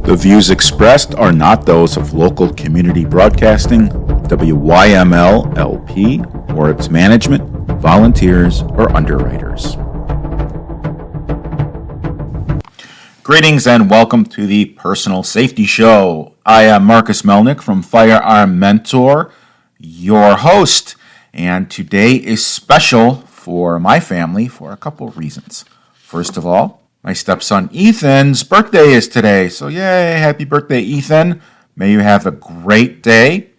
The views expressed are not those of local community broadcasting, WYML LP, or its management, volunteers, or underwriters. Greetings and welcome to the Personal Safety Show. I am Marcus Melnick from Firearm Mentor, your host, and today is special for my family for a couple of reasons. First of all, my stepson Ethan's birthday is today, so yay, happy birthday, Ethan. May you have a great day,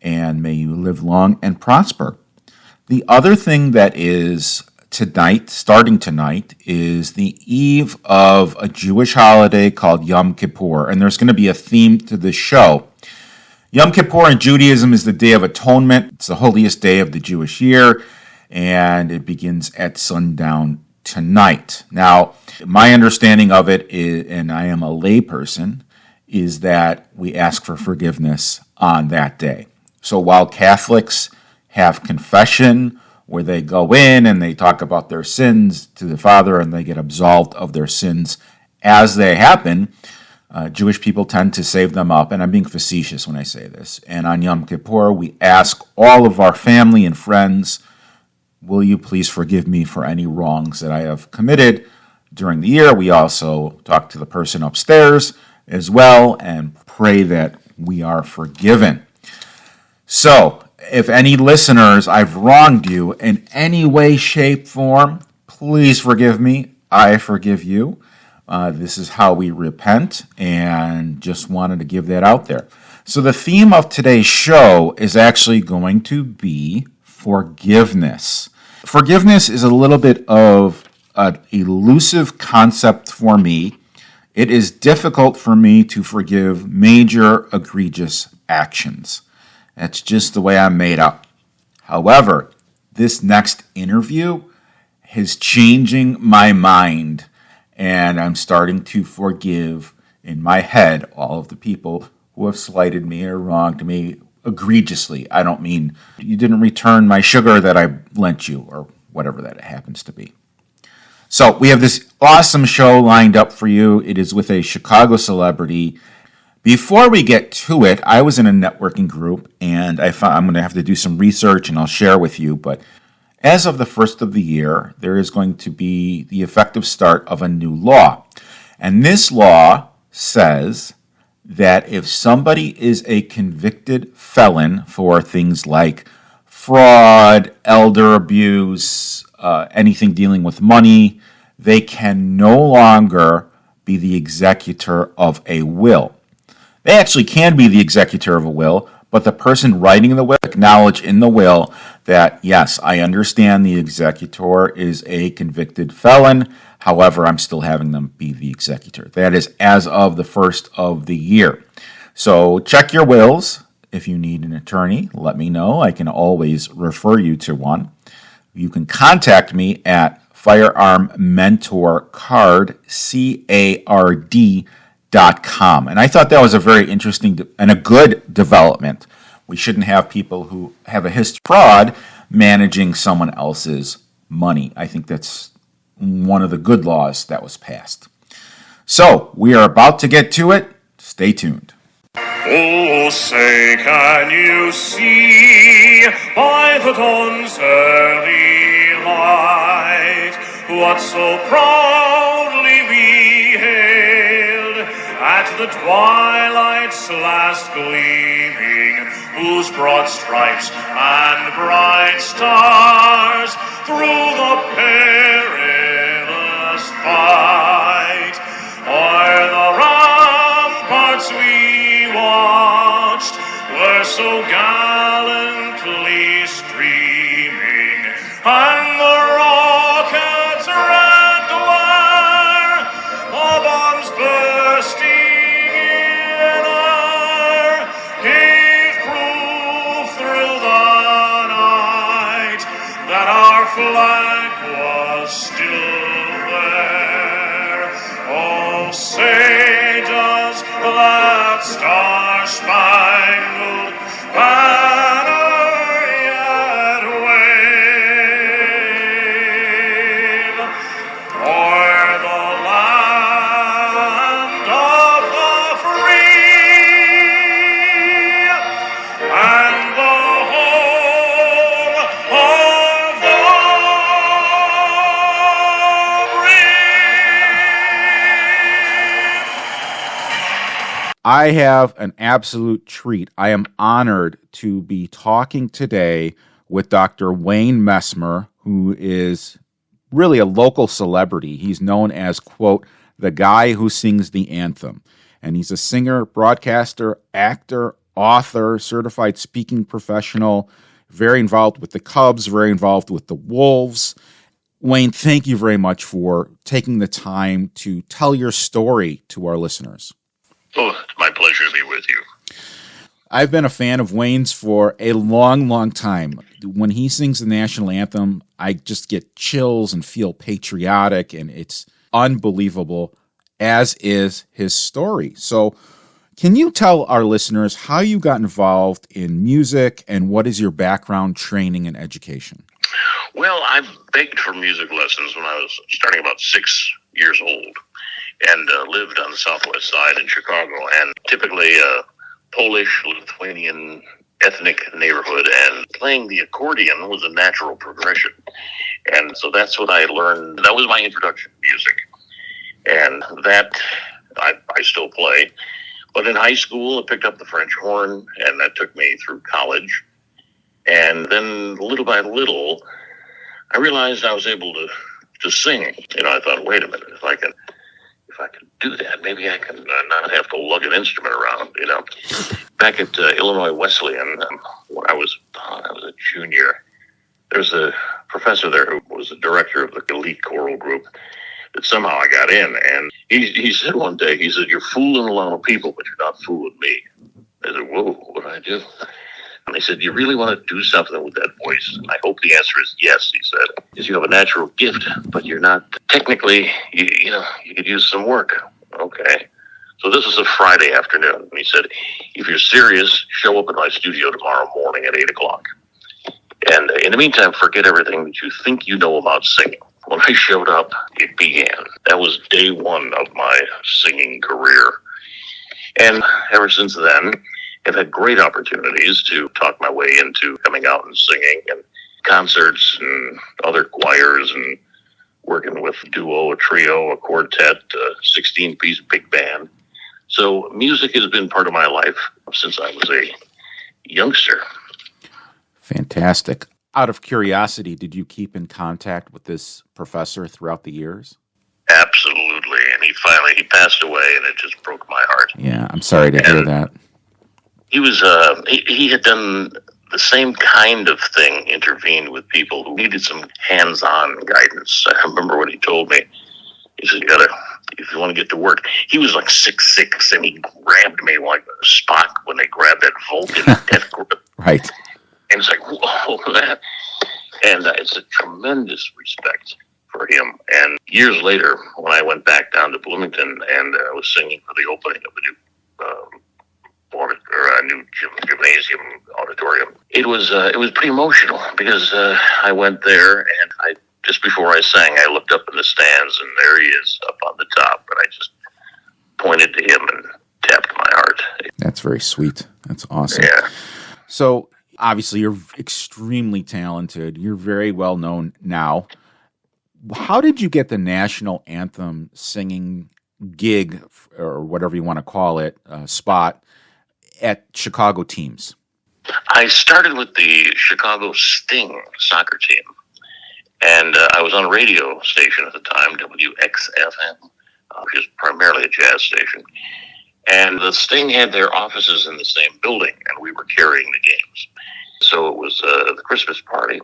and may you live long and prosper. The other thing that is tonight, starting tonight, is the eve of a Jewish holiday called Yom Kippur, and there's going to be a theme to this show. Yom Kippur in Judaism is the Day of Atonement. It's the holiest day of the Jewish year, and it begins at sundown tonight. Now, my understanding of it is, and I am a layperson, is that we ask for forgiveness on that day. So while Catholics have confession, where they go in and they talk about their sins to the Father and they get absolved of their sins as they happen, Jewish people tend to save them up, and I'm being facetious when I say this. And on Yom Kippur, we ask all of our family and friends, will you please forgive me for any wrongs that I have committed during the year? We also talk to the person upstairs as well and pray that we are forgiven. So, if any listeners, I've wronged you in any way, shape, form, please forgive me. I forgive you. This is how we repent, and just wanted to give that out there. So the theme of today's show is actually going to be forgiveness. Forgiveness is a little bit of an elusive concept for me. It is difficult for me to forgive major egregious actions. That's just the way I'm made up. However, this next interview is changing my mind, and I'm starting to forgive in my head all of the people who have slighted me or wronged me egregiously. I don't mean you didn't return my sugar that I lent you or whatever that happens to be. So we have this awesome show lined up for you. It is with a Chicago celebrity. Before we get to it, I was in a networking group, and I'm going to have to do some research, and I'll share with you. But as of the first of the year, there is going to be the effective start of a new law. And this law says that if somebody is a convicted felon for things like fraud, elder abuse, anything dealing with money, they can no longer be the executor of a will. They actually can be the executor of a will, but the person writing the will acknowledge in the will that, yes, I understand the executor is a convicted felon, however, I'm still having them be the executor. That is as of the first of the year. So check your wills. If you need an attorney, let me know. I can always refer you to one. You can contact me at Firearm Mentor Card, CARD.com. And I thought that was a very interesting and a good development. We shouldn't have people who have a history of fraud managing someone else's money. I think that's one of the good laws that was passed. So we are about to get to it. Stay tuned. Oh, say, can you see by the dawn's early light what so proudly we hailed at the twilight's last gleaming, whose broad stripes and bright stars through the perilous fight o'er the ramparts we watched were so gallantly streaming, and the rockets red glare, the bombs bursting in air, gave proof through the night that our flag was still there. Oh, say does that star-spangled banner yet wave o'er the land of the free? I have an absolute treat. I am honored to be talking today with Dr. Wayne Messmer, who is really a local celebrity. He's known as, quote, the guy who sings the anthem. And he's a singer, broadcaster, actor, author, certified speaking professional, very involved with the Cubs, very involved with the Wolves. Wayne, thank you very much for taking the time to tell your story to our listeners. Oh, it's my pleasure to be with you. I've been a fan of Wayne's for a long, long time. When he sings the national anthem, I just get chills and feel patriotic, and it's unbelievable, as is his story. So can you tell our listeners how you got involved in music and what is your background, training, and education? Well, I begged for music lessons when I was starting about 6 years old and lived on the southwest side in Chicago, and typically Polish, Lithuanian, ethnic neighborhood, and playing the accordion was a natural progression. And so that's what I learned. That was my introduction to music. And that I still play. But in high school, I picked up the French horn, and that took me through college. And then little by little, I realized I was able to sing. You know, I thought, wait a minute, if I can do that, maybe I can not have to lug an instrument around, you know. Back at Illinois Wesleyan, when I was a junior, there's a professor there who was the director of the elite choral group that somehow I got in. And he said one day, he said, you're fooling a lot of people, but you're not fooling me. I said, whoa, what did I do? And they said, do you really want to do something with that voice? And I hope the answer is yes, he said. Because you have a natural gift, but you're not technically, you know, you could use some work. Okay. So this was a Friday afternoon. And he said, if you're serious, show up at my studio tomorrow morning at 8 o'clock. And in the meantime, forget everything that you think you know about singing. When I showed up, it began. That was day one of my singing career. And ever since then, I've had great opportunities to talk my way into coming out and singing, and concerts and other choirs, and working with a duo, a trio, a quartet, a 16-piece big band. So music has been part of my life since I was a youngster. Fantastic. Out of curiosity, did you keep in contact with this professor throughout the years? Absolutely. And he passed away, and it just broke my heart. Yeah, I'm sorry to hear that. He was, he had done the same kind of thing, intervened with people who needed some hands-on guidance. I remember what he told me. He said, if you want to get to work, he was like 6'6", and he grabbed me like Spock when they grabbed that Vulcan death grip. Right. And it's like, whoa, that. And it's a tremendous respect for him. And years later, when I went back down to Bloomington and was singing for the opening of the new new gymnasium auditorium, it was pretty emotional because I went there, and just before I sang, I looked up in the stands, and there he is up on the top, and I just pointed to him and tapped my heart. That's very sweet. That's awesome. Yeah. So obviously you're extremely talented. You're very well known now. How did you get the national anthem singing gig, or whatever you want to call it, spot at Chicago teams? I started with the Chicago Sting soccer team, and I was on a radio station at the time, WXFM, which is primarily a jazz station. And the Sting had their offices in the same building, and we were carrying the games. So it was the Christmas party,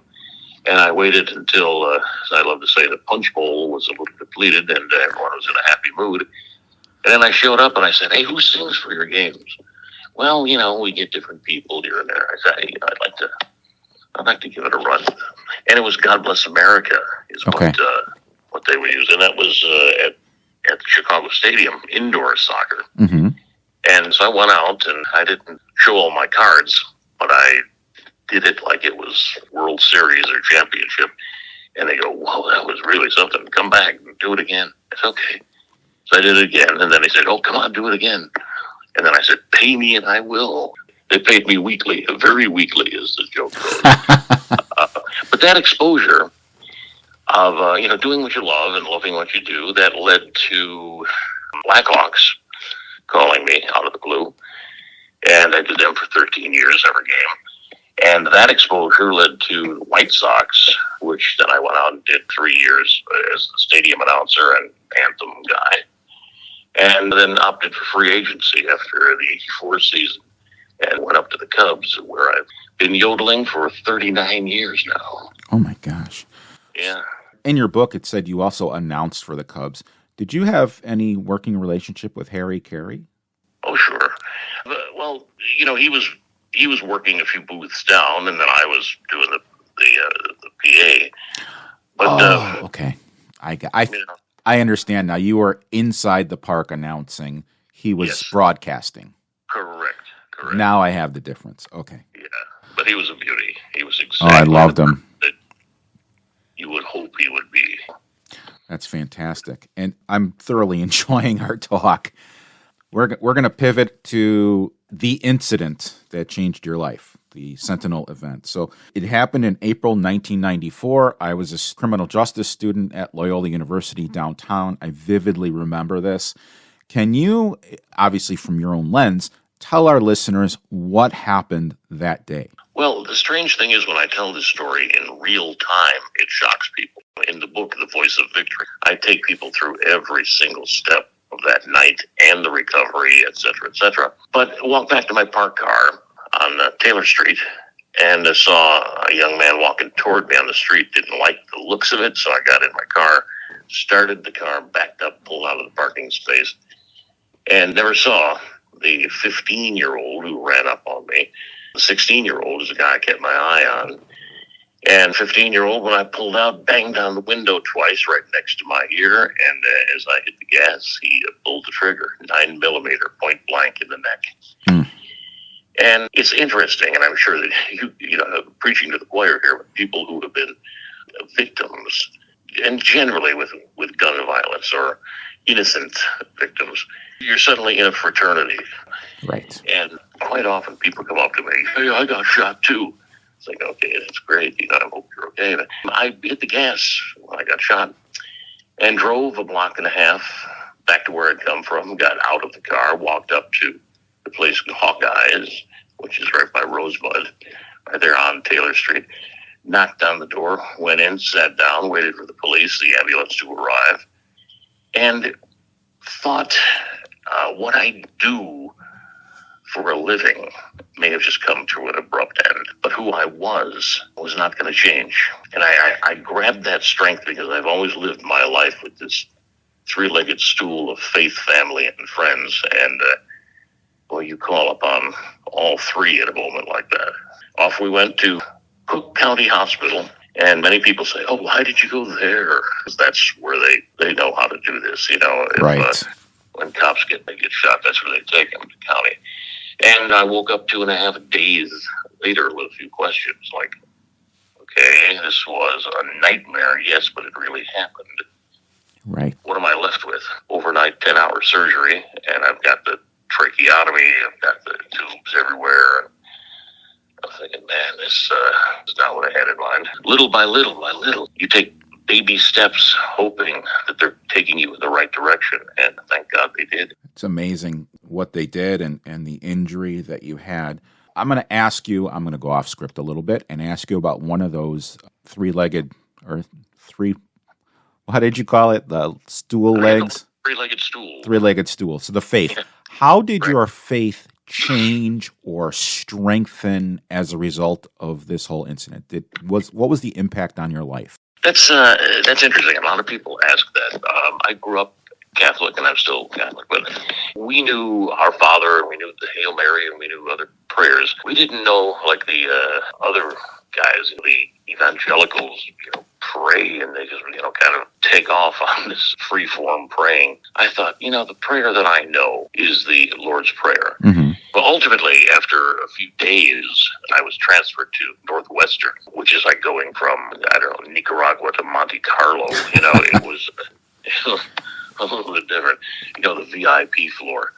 and I waited until, as I love to say, the punch bowl was a little depleted and everyone was in a happy mood. And then I showed up and I said, hey, who sings for your games? Well, you know, we get different people here and there. I said, hey, I'd like to give it a run. And it was God Bless America is what they would use. And that was at the Chicago Stadium, indoor soccer. Mm-hmm. And so I went out, and I didn't show all my cards, but I did it like it was World Series or championship. And they go, whoa, that was really something. Come back and do it again. It's okay. So I did it again. And then they said, oh, come on, do it again. And then I said, pay me and I will. They paid me weekly, very weekly, as the joke goes. But that exposure of, doing what you love and loving what you do, that led to Blackhawks calling me out of the blue. And I did them for 13 years every game. And that exposure led to the White Sox, which then I went out and did 3 years as the stadium announcer and anthem guy. And then opted for free agency after the 84 season and went up to the Cubs, where I've been yodeling for 39 years now. Oh, my gosh. Yeah. In your book, it said you also announced for the Cubs. Did you have any working relationship with Harry Carey? Oh, sure. Well, he was working a few booths down, and then I was doing the PA. But okay. I understand now. You were inside the park announcing. He was Yes. broadcasting. Correct. Now I have the difference. Okay. Yeah, but he was a beauty. He was Oh, exactly I loved him. that you would hope he would be. That's fantastic. And I'm thoroughly enjoying our talk. We're going to pivot to the incident that changed your life, the Sentinel event. So it happened in April 1994. I was a criminal justice student at Loyola University downtown. I vividly remember this. Can you, obviously from your own lens, tell our listeners what happened that day? Well, the strange thing is when I tell this story in real time, it shocks people. In the book, The Voice of Victory, I take people through every single step of that night and the recovery, et cetera, et cetera. But I walked back to my parked car on Taylor Street and I saw a young man walking toward me on the street. Didn't like the looks of it, so I got in my car, started the car, backed up, pulled out of the parking space, and never saw the 15-year-old who ran up on me. The 16-year-old is a guy I kept my eye on. And 15-year-old, when I pulled out, banged on the window twice right next to my ear. And as I hit the gas, he pulled the trigger, 9mm, point blank in the neck. And it's interesting, and I'm sure that I'm preaching to the choir here, but people who have been victims, and generally with gun violence or innocent victims, you're suddenly in a fraternity. Right. And quite often people come up to me, hey, I got shot too. It's like, okay, that's great. I hope you're okay. But I hit the gas when I got shot and drove a block and a half back to where I'd come from, got out of the car, walked up to the place called Hawkeye's, which is right by Rosebud, right there on Taylor Street, knocked on the door, went in, sat down, waited for the police, the ambulance to arrive, and thought what I do for a living may have just come to an abrupt end, but who I was not going to change. And I grabbed that strength because I've always lived my life with this three-legged stool of faith, family, and friends. And, you call upon all three at a moment like that. Off we went to Cook County Hospital. And many people say, oh, why did you go there? Because that's where they know how to do this. Right. When cops get shot, that's where they take them to county. And I woke up 2.5 days later with a few questions like, okay, this was a nightmare, yes, but it really happened. Right. What am I left with? Overnight 10-hour surgery, and I've got the tracheotomy, I've got the tubes everywhere. I'm thinking, man, this is not what I had in mind. Little by little, you take baby steps hoping that they're taking you in the right direction, and thank God they did. It's amazing what they did and the injury that you had. I'm going to ask you, I'm going to go off script a little bit and ask you about one of those three-legged or how did you call it? The stool legs? Three-legged stool. Three-legged stool. So the faith. Yeah. How did your faith change or strengthen as a result of this whole incident? What was the impact on your life? That's interesting. A lot of people ask that. I grew up Catholic, and I'm still Catholic, but we knew our Father, and we knew the Hail Mary, and we knew other prayers. We didn't know, like the other guys, the evangelicals, pray, and they just, kind of take off on this free-form praying. I thought, the prayer that I know is the Lord's Prayer. Mm-hmm. But ultimately, after a few days, I was transferred to Northwestern, which is like going from, Nicaragua to Monte Carlo. It was a little bit different, the VIP floor.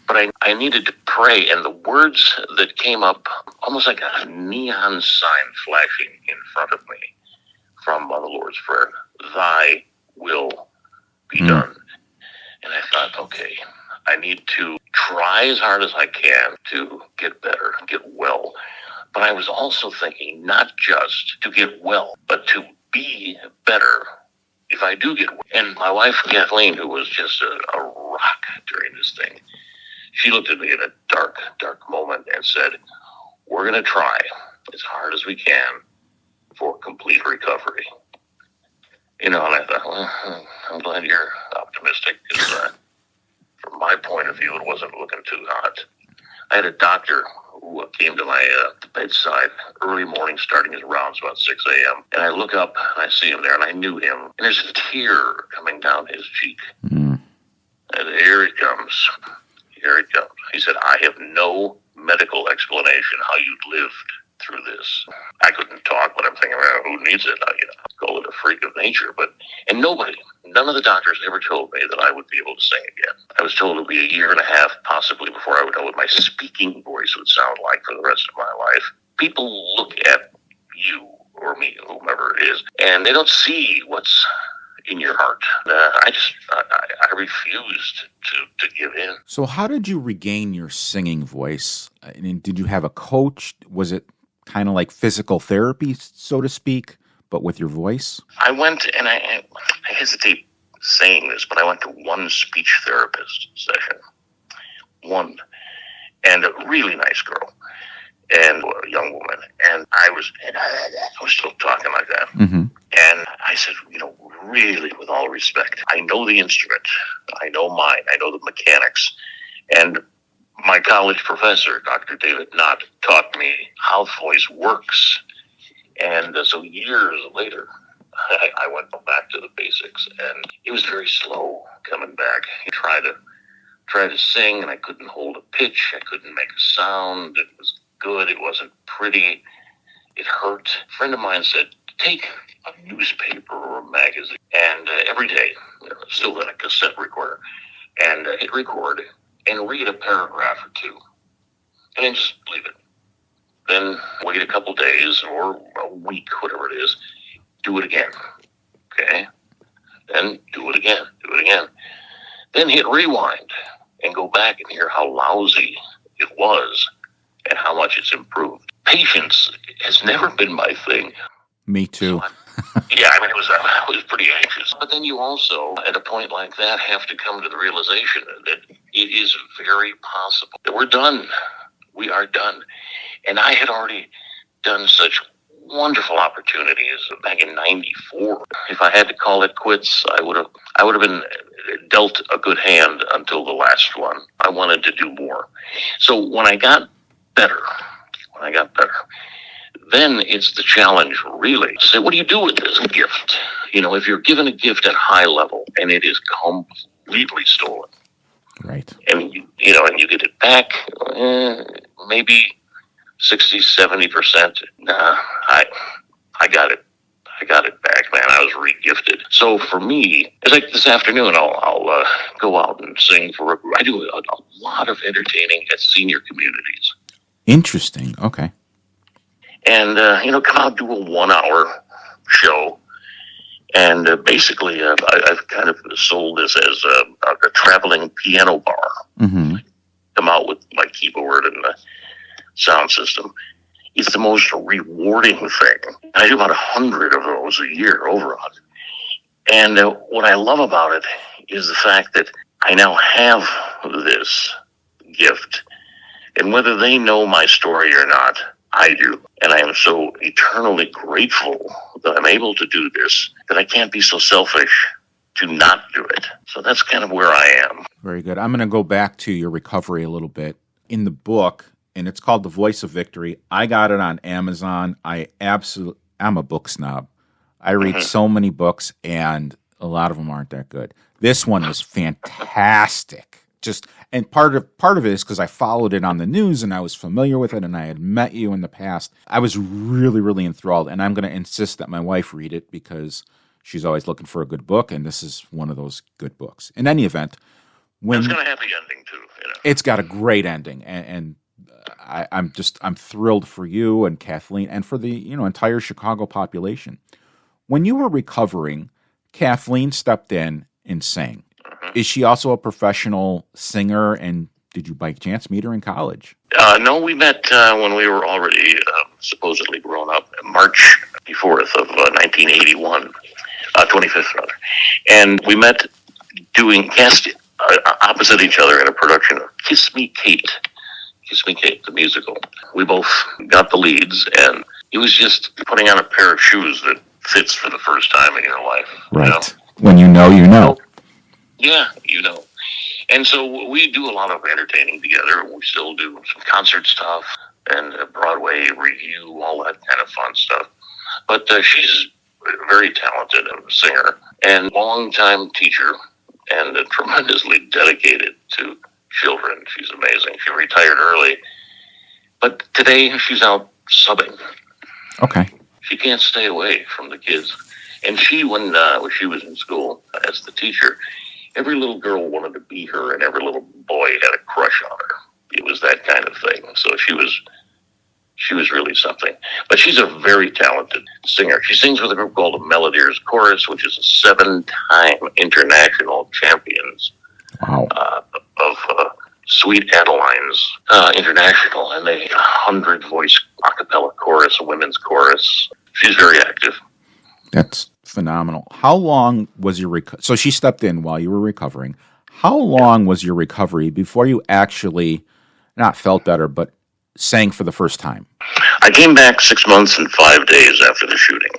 But I needed to pray, and the words that came up, almost like a neon sign flashing in front of me from the Lord's Prayer, thy will be done. And I thought, okay, I need to try as hard as I can to get better, get well. But I was also thinking not just to get well, but to be better if I do get well. And my wife, Kathleen, who was just a rock during this thing, she looked at me in a dark, dark moment and said, we're going to try as hard as we can for complete recovery. And I thought, well, I'm glad you're optimistic, because from my point of view, it wasn't looking too hot. I had a doctor who came to my bedside early morning, starting his rounds about 6 a.m. And I look up and I see him there, and I knew him. And there's a tear coming down his cheek. And here it comes. Here it comes. He said, I have no medical explanation how you lived through this. I couldn't talk, but I'm thinking, well, who needs it? Call it a freak of nature. And none of the doctors ever told me that I would be able to sing again. I was told it would be a year and a half, possibly, before I would know what my speaking voice would sound like for the rest of my life. People look at you or me, whomever it is, and they don't see what's in your heart. I refused to give in. So how did you regain your singing voice? I mean, did you have a coach? Was it kind of like physical therapy, so to speak, but with your voice? I went, and I hesitate saying this, but I went to one speech therapist session. One. And a really nice girl. And a young woman. And I was still talking like that. Mm-hmm. And I said, really, with all respect, I know the instrument. I know mine. I know the mechanics. And my college professor, Dr. David Knott, taught me how voice works. And so years later, I went back to the basics, and it was very slow coming back. I tried to sing, and I couldn't hold a pitch. I couldn't make a sound. It was good. It wasn't pretty. It hurt. A friend of mine said, take a newspaper or a magazine, and every day, still had a cassette recorder, and hit record and read a paragraph or two, and then just leave it. Then wait a couple days or a week, whatever it is, do it again. Okay? Then do it again. Do it again. Then hit rewind and go back and hear how lousy it was and how much it's improved. Patience has never been my thing. Me too. I was pretty anxious. But then you also, at a point like that, have to come to the realization that it is very possible that we're done. We are done. And I had already done such wonderful opportunities back in '94. If I had to call it quits, I would have been dealt a good hand until the last one. I wanted to do more. So when I got better, then it's the challenge, really, to say, what do you do with this gift? If you're given a gift at high level and it is completely stolen, right? And you get it back, maybe 60-70%. Nah, I got it. I got it back, man. I was re-gifted. So for me, it's like this afternoon, I'll go out and sing I do a lot of entertaining at senior communities. Interesting. Okay. And, come out, do a 1-hour show. And basically, I've kind of sold this as a traveling piano bar. Mm-hmm. Come out with my keyboard and the sound system. It's the most rewarding thing. I do about 100 of those a year, over 100. And what I love about it is the fact that I now have this gift. And whether they know my story or not, I do. And I am so eternally grateful that I'm able to do this, that I can't be so selfish to not do it. So that's kind of where I am. Very good. I'm going to go back to your recovery a little bit. In the book, and it's called The Voice of Victory, I got it on Amazon. I'm a book snob. I read so many books, and a lot of them aren't that good. This one is fantastic. And part of it is because I followed it on the news and I was familiar with it and I had met you in the past. I was really, really enthralled, and I'm going to insist that my wife read it because she's always looking for a good book, and this is one of those good books. In any event, It's got a happy ending too. It's got a great ending, and I'm thrilled for you and Kathleen and for the entire Chicago population. When you were recovering, Kathleen stepped in and sang. Is she also a professional singer, and did you by chance meet her in college? No, we met when we were already supposedly grown up, March 4th of 1981, 25th rather. And we met doing cast opposite each other in a production of Kiss Me Kate, the musical. We both got the leads, and it was just putting on a pair of shoes that fits for the first time in your life. Right. You know? When you know, you know. Yeah, you know. And so we do a lot of entertaining together. We still do some concert stuff and Broadway review, all that kind of fun stuff. But she's a very talented singer and long-time teacher and tremendously dedicated to children. She's amazing. She retired early. But today she's out subbing. Okay. She can't stay away from the kids. And she, when she was in school as the teacher, every little girl wanted to be her, and every little boy had a crush on her. It was that kind of thing. So she was really something. But she's a very talented singer. She sings with a group called the Melodiers Chorus, which is a 7-time international champions of Sweet Adeline's International, and they 100-voice a cappella chorus, a women's chorus. She's very active. That's phenomenal. How long was your so she stepped in while you were recovering. How long was your recovery before you actually not felt better, but sang for the first time? I came back 6 months and 5 days after the shooting.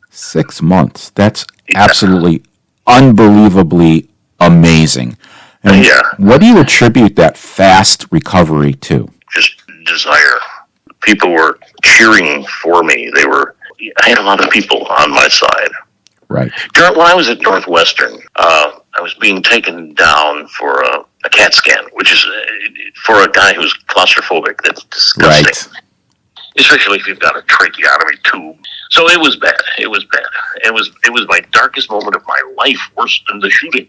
6 months. That's absolutely unbelievably amazing. And what do you attribute that fast recovery to? Just desire. People were cheering for me. I had a lot of people on my side. Right. When I was at Northwestern, I was being taken down for a CAT scan, which is for a guy who's claustrophobic. That's disgusting. Right. Especially if you've got a tracheotomy tube. So it was bad. It was my darkest moment of my life, worse than the shooting.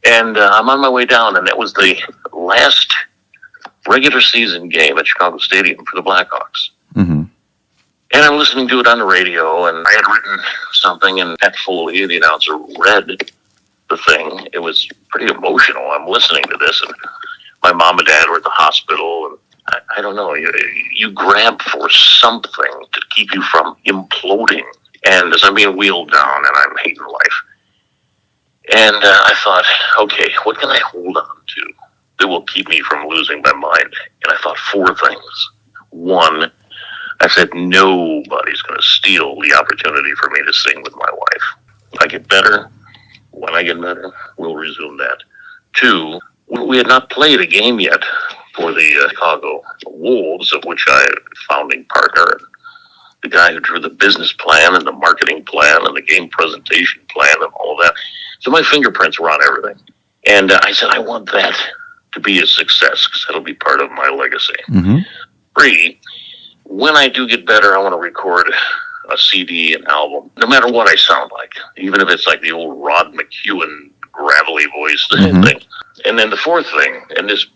And I'm on my way down, and that was the last regular season game at Chicago Stadium for the Blackhawks. Mm-hmm. And I'm listening to it on the radio, and I had written something, and Pat Foley, the announcer, read the thing. It was pretty emotional. I'm listening to this, and my mom and dad were at the hospital, and I don't know, you grab for something to keep you from imploding. And as I'm being wheeled down, and I'm hating life, and I thought, okay, what can I hold on to that will keep me from losing my mind? And I thought 4 things. 1, I said, nobody's going to steal the opportunity for me to sing with my wife. I get better. When I get better, we'll resume that. 2, we had not played a game yet for the Chicago Wolves, of which I am founding partner, and the guy who drew the business plan and the marketing plan and the game presentation plan and all of that. So my fingerprints were on everything. And I said, I want that to be a success because that'll be part of my legacy. Mm-hmm. 3, when I do get better, I want to record a CD, an album, no matter what I sound like, even if it's like the old Rod McEwen gravelly voice thing. And then the 4th thing, and this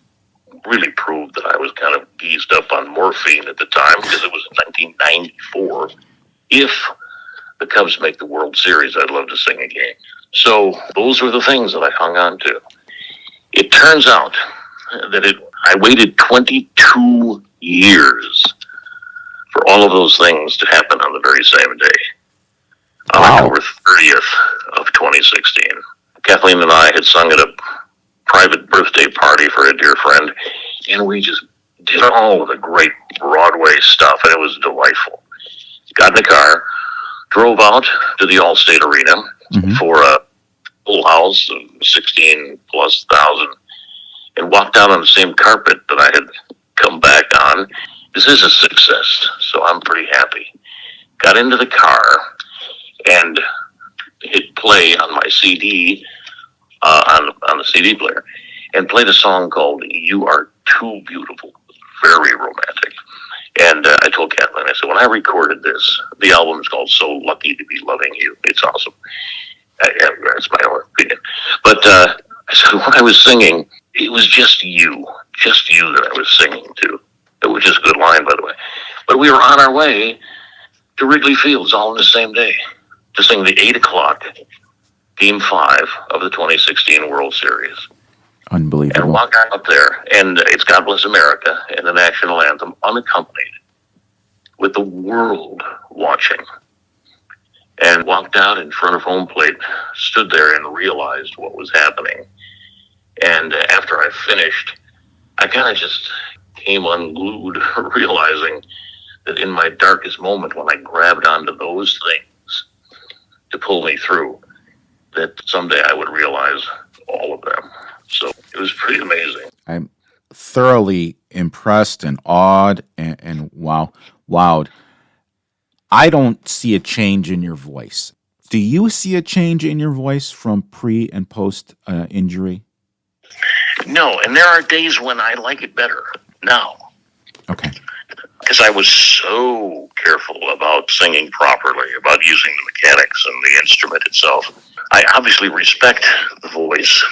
really proved that I was kind of geezed up on morphine at the time because it was 1994. If the Cubs make the World Series, I'd love to sing a game. So those were the things that I hung on to. It turns out that I waited 22 years for all of those things to happen on the very same day, on October 30th of 2016. Kathleen and I had sung at a private birthday party for a dear friend, and we just did all of the great Broadway stuff, and it was delightful. Got in the car, drove out to the Allstate Arena for a full house of 16+ thousand, and walked out on the same carpet that I had come back on. This is a success, so I'm pretty happy. Got into the car and hit play on my CD, on the CD player, and played a song called You Are Too Beautiful, very romantic. And I told Kathleen, I said, when I recorded this, the album is called So Lucky to Be Loving You. It's awesome. That's my own opinion. But I said, when I was singing, it was just you that I was singing to. It was just a good line, by the way. But we were on our way to Wrigley Fields all in the same day to sing the 8 o'clock Game 5 of the 2016 World Series. and Unbelievable. walked out there, and it's God Bless America and the national anthem unaccompanied with the world watching, and walked out in front of home plate, stood there and realized what was happening. And after I finished, I kind of just came unglued, realizing that in my darkest moment, when I grabbed onto those things to pull me through, that someday I would realize all of them. So it was pretty amazing. I'm thoroughly impressed and awed and wowed. I don't see a change in your voice. Do you see a change in your voice from pre and post injury? No, and there are days when I like it better now. Okay. Because I was so careful about singing properly, about using the mechanics and the instrument itself. I obviously respect the voice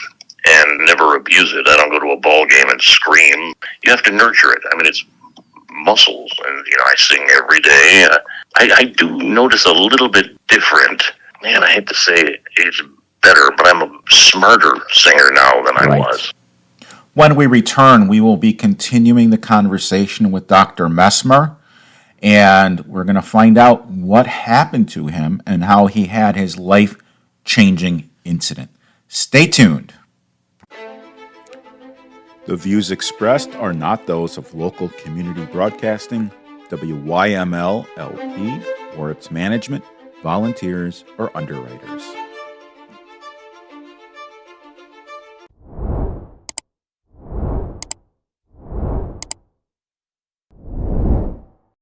and never abuse it. I don't go to a ball game and scream. You have to nurture it. I mean, it's muscles, and I sing every day. I do notice a little bit different. Man, I hate to say it's better, but I'm a smarter singer now than I was. When we return, we will be continuing the conversation with Dr. Messmer, and we're going to find out what happened to him and how he had his life-changing incident. Stay tuned. The views expressed are not those of local community broadcasting, WYML LP, or its management, volunteers, or underwriters.